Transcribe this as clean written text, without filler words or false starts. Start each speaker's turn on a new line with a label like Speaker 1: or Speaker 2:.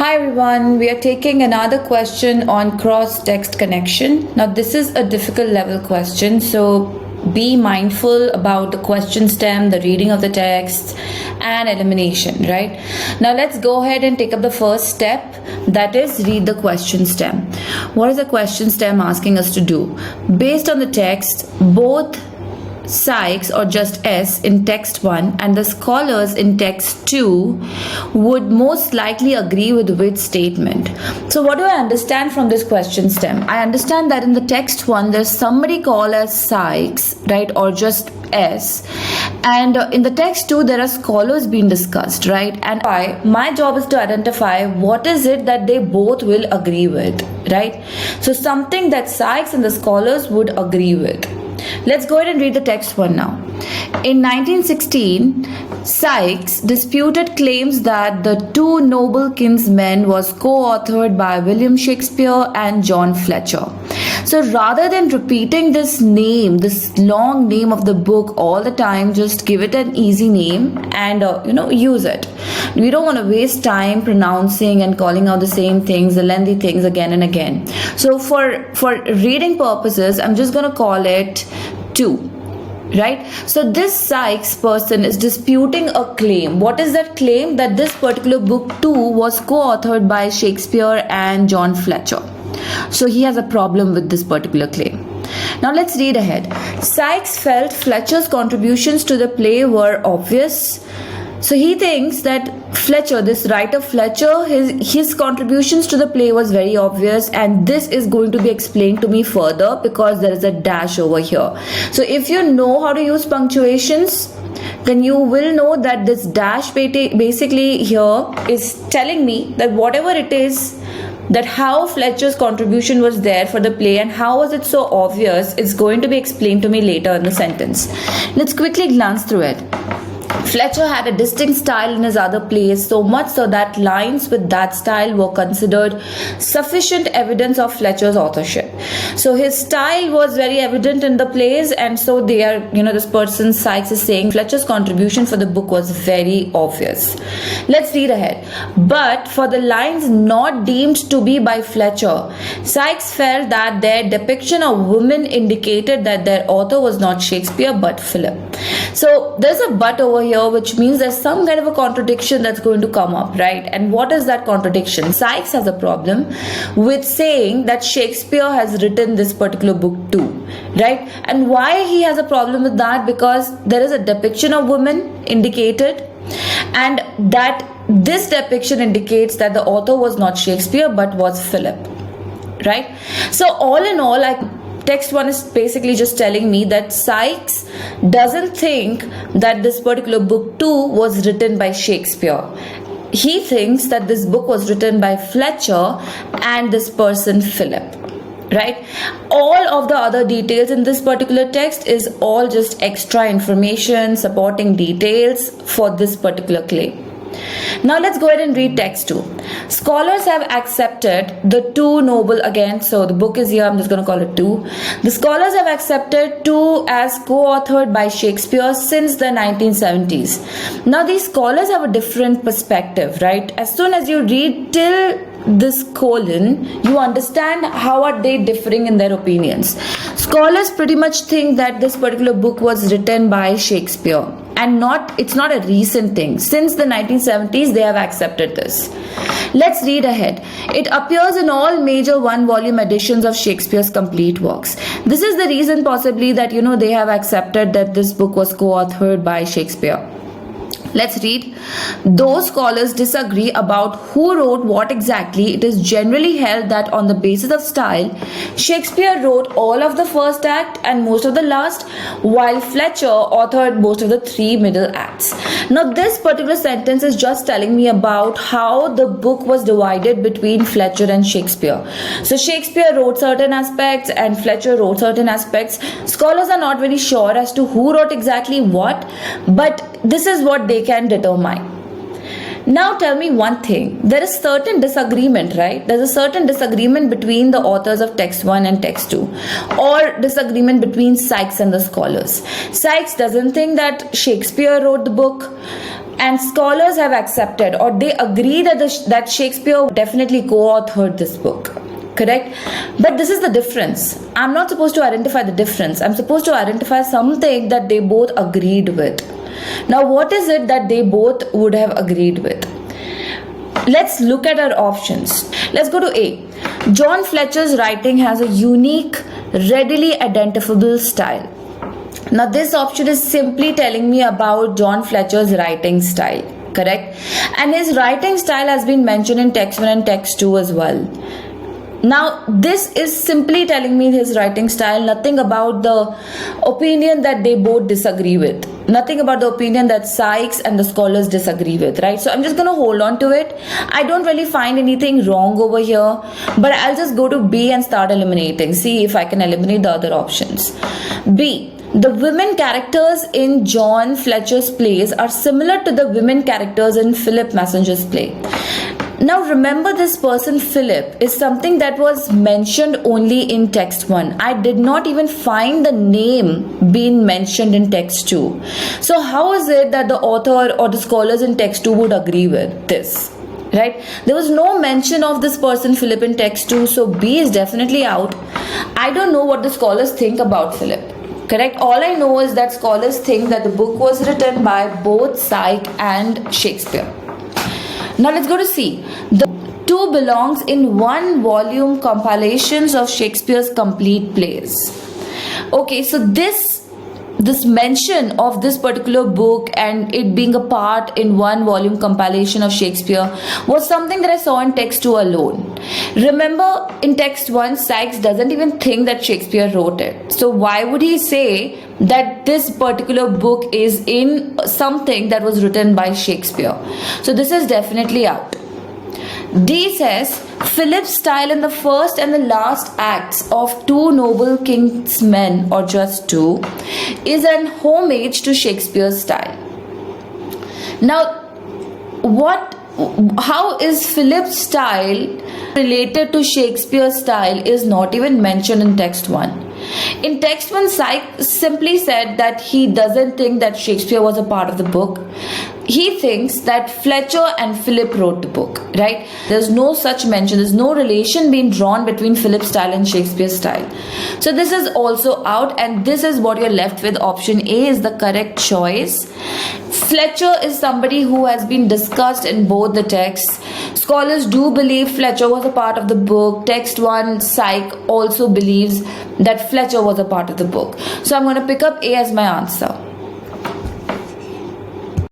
Speaker 1: Hi everyone, we are taking another question on cross-text connection. Now this is a difficult level question, so be mindful about the question stem, the reading of the text and elimination, right? Now let's go ahead and take up the first step, that is read the question stem. What is the question stem asking us to do? Based on the text, both Sykes or just S in text 1 and the scholars in text 2 would most likely agree with which statement. So what do I understand from this question stem? I understand that in the text 1 there's somebody called as Sykes, right, or just S, and in the text 2 there are scholars being discussed, right, and my job is to identify what is it that they both will agree with, right? So something that Sykes and the scholars would agree with. Let's go ahead and read the text one now. In 1916, Sykes disputed claims that The Two Noble Kinsmen was co-authored by William Shakespeare and John Fletcher. So rather than repeating this name, this long name of the book all the time, just give it an easy name and use it. We don't want to waste time pronouncing and calling out the same things, the lengthy things again and again. So for reading purposes, I'm just going to call it 2. Right? So this Sykes person is disputing a claim. What is that claim? That this particular book 2 was co-authored by Shakespeare and John Fletcher. So he has a problem with this particular claim. Now let's read ahead. Sykes felt Fletcher's contributions to the play were obvious. So he thinks that Fletcher, this writer Fletcher, his contributions to the play was very obvious, and this is going to be explained to me further because there is a dash over here. So if you know how to use punctuations, then you will know that this dash basically here is telling me that whatever it is, that how Fletcher's contribution was there for the play and how was it so obvious, is going to be explained to me later in the sentence. Let's quickly glance through it. Fletcher had a distinct style in his other plays, so much so that lines with that style were considered sufficient evidence of Fletcher's authorship. So his style was very evident in the plays, and so they are, this person Sykes is saying Fletcher's contribution for the book was very obvious. Let's read ahead. But for the lines not deemed to be by Fletcher, Sykes felt that their depiction of women indicated that their author was not Shakespeare but Philip. So there's a but over here, which means there's some kind of a contradiction that's going to come up, right? And what is that contradiction? Sykes has a problem with saying that Shakespeare has written this particular book too, right? And why he has a problem with that? Because there is a depiction of women indicated, and that this depiction indicates that the author was not Shakespeare but was Philip, right? So all in all, text 1 is basically just telling me that Sykes doesn't think that this particular book 2 was written by Shakespeare. He thinks that this book was written by Fletcher and this person Philip, right? All of the other details in this particular text is all just extra information, supporting details for this particular claim. Now let's go ahead and read text 2. Scholars have accepted The Two Noble, again, so the book is here, I'm just going to call it 2. The scholars have accepted 2 as co-authored by Shakespeare since the 1970s. Now these scholars have a different perspective, right? As soon as you read till this colon, you understand how are they differing in their opinions. Scholars pretty much think that this particular book was written by Shakespeare, and it's not a recent thing. Since the 1970s they have accepted this. Let's read ahead. It appears in all major one-volume editions of Shakespeare's complete works. This is the reason possibly that they have accepted that this book was co-authored by Shakespeare. Let's read. Those scholars disagree about who wrote what exactly. It is generally held that on the basis of style, Shakespeare wrote all of the first act and most of the last, while Fletcher authored most of the 3 middle acts. Now this particular sentence is just telling me about how the book was divided between Fletcher and Shakespeare. So Shakespeare wrote certain aspects and Fletcher wrote certain aspects. Scholars are not very sure as to who wrote exactly what, but this is what they can determine. Now tell me one thing. There is certain disagreement, right? There's a certain disagreement between the authors of text 1 and text 2, or disagreement between Sykes and the scholars. Sykes doesn't think that Shakespeare wrote the book. and scholars have accepted or they agree that that Shakespeare definitely co-authored this book. Correct? But this is the difference. I'm not supposed to identify the difference. I'm supposed to identify something that they both agreed with. Now, what is it that they both would have agreed with? Let's look at our options. Let's go to A. John Fletcher's writing has a unique, readily identifiable style. Now, this option is simply telling me about John Fletcher's writing style, correct? And his writing style has been mentioned in text 1 and text 2 as well. Now, this is simply telling me his writing style, nothing about the opinion that they both disagree with. Nothing about the opinion that Sykes and the scholars disagree with, right? So I'm just going to hold on to it. I don't really find anything wrong over here, but I'll just go to B and start eliminating. See if I can eliminate the other options. B. The women characters in John Fletcher's plays are similar to the women characters in Philip Messenger's play. Now remember, this person Philip is something that was mentioned only in text 1. I did not even find the name being mentioned in text 2. So how is it that the author or the scholars in text 2 would agree with this? Right? There was no mention of this person Philip in text 2, so B is definitely out. I don't know what the scholars think about Philip. Correct? All I know is that scholars think that the book was written by both Sykes and Shakespeare. Now let's go to C. The two belongs in one volume compilations of Shakespeare's complete plays. Okay, so this mention of this particular book and it being a part in one volume compilation of Shakespeare was something that I saw in text 2 alone. Remember, in text 1, Sykes doesn't even think that Shakespeare wrote it. So why would he say that this particular book is in something that was written by Shakespeare? So this is definitely out. D says, Philip's style in the first and the last acts of Two Noble King's Men, or just two, is an homage to Shakespeare's style. Now, how is Philip's style related to Shakespeare's style is not even mentioned in text 1. In text 1, Sykes simply said that he doesn't think that Shakespeare was a part of the book. He thinks that Fletcher and Philip wrote the book, right? There's no such mention. There's no relation being drawn between Philip's style and Shakespeare's style. So this is also out, and this is what you're left with. Option A is the correct choice. Fletcher is somebody who has been discussed in both the texts. Scholars do believe Fletcher was a part of the book. Text 1, Sykes also believes that Fletcher was a part of the book. So I'm going to pick up A as my answer.